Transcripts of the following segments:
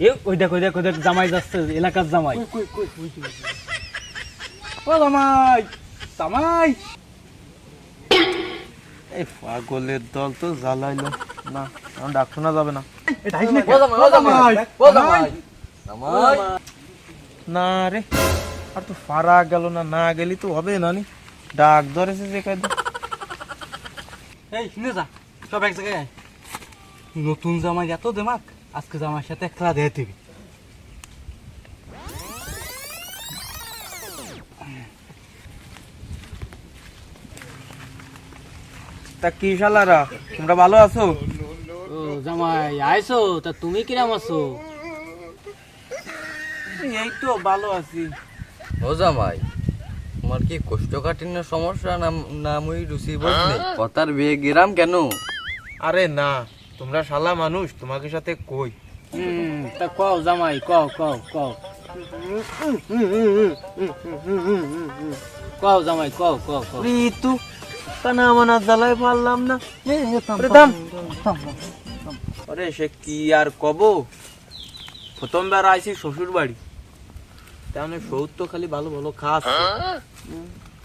এ ওই দেখ ওই দেখ ওই দেখ জামাই যাচ্ছে, এলাকার জামাই। ও জামাই, জামাই। এই পাগলের দল তো জ্বালাইলো না, এখন ডাক শোনা যাবে না। না রে, আর তো ফারা গেল না, না গেলি তো হবে না নি। ডাক ধরেছে যে কায়দা। এই শুনে যা, সব এক জায়গায় আয়। নতুন জামাই এত দেমাক, আজকে জামার সাথে খেলা দিয়ে দিবি। তা কি শালারা, তোমরা ভালো আছো? ও জামাই আইছো, তা তুমি কিরাম আছো? এই তো ভালো আছি। ও জামাই, তোমার কি কোষ্ঠকাঠিন্য সমস্যা না মুই রুচি বুঝলি? কথার বিয়ে গেরাম কেন? আরে না, তোমরা শালা মানুষ, তোমাকে সাথে কই। তা কও জামাই, কও কও কও কও জামাই, কও কও কও। ঋতু কানা মানা জ্বালাই পারলাম না। আরে সে কি আর কব, প্রথমবার আইছি শ্বশুর বাড়ি, তাহলে সৌদ তো খালি ভালো ভালো খাচ্ছি,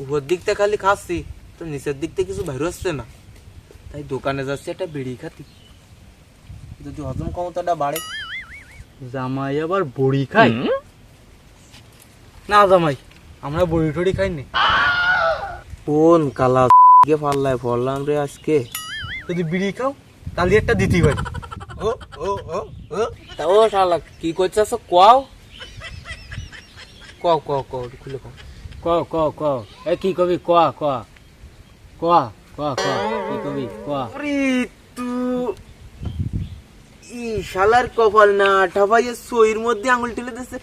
উপর দিকটা খালি খাচ্ছি, তো নিচের দিকটা কিছু বাইরে আসছে না। তাই দোকানে যাচ্ছি একটা বিড়ি খাতি, যদি হজম ক্ষমতাটা বাড়ে। জামাই আবার বড়ি খাই? না জামাই, আমরা বড়ি টড়ি খাইনি। কোন কালা কে পাল্লায় পড়লাম রে আজকে। যদি বিড়ি খাও তাহলে একটা দিতে পারি। ও ও ও ও তা ও শালা কি করছিস কও কও কও কও খুলে কও। কও কও কও, এ কি কবি, কোয়া কোয়া কোয়া কোয়া কোয়া, কি কবি কোয়া। তু ই শালার কপাল না ঠাপাইয়ে সইর মধ্যে আঙুল ঠেলে দিচ্ছে।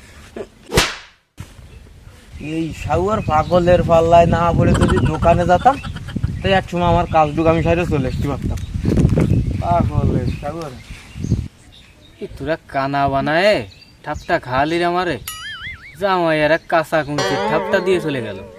এই শাউয়ার পাগলের পাল্লায় না পড়ে যদি দোকানে যেতাম, তাই এক সময় আমার কাজটুক আমি সাইডে চলে আসতে পারতাম। পাগলের শাউয়ার। তোরা কানা বানায় ঠাপটা খালি রে আমারে। জামাই আর এক কাঁচা কুঞ্চির ঠাপটা দিয়ে চলে গেল।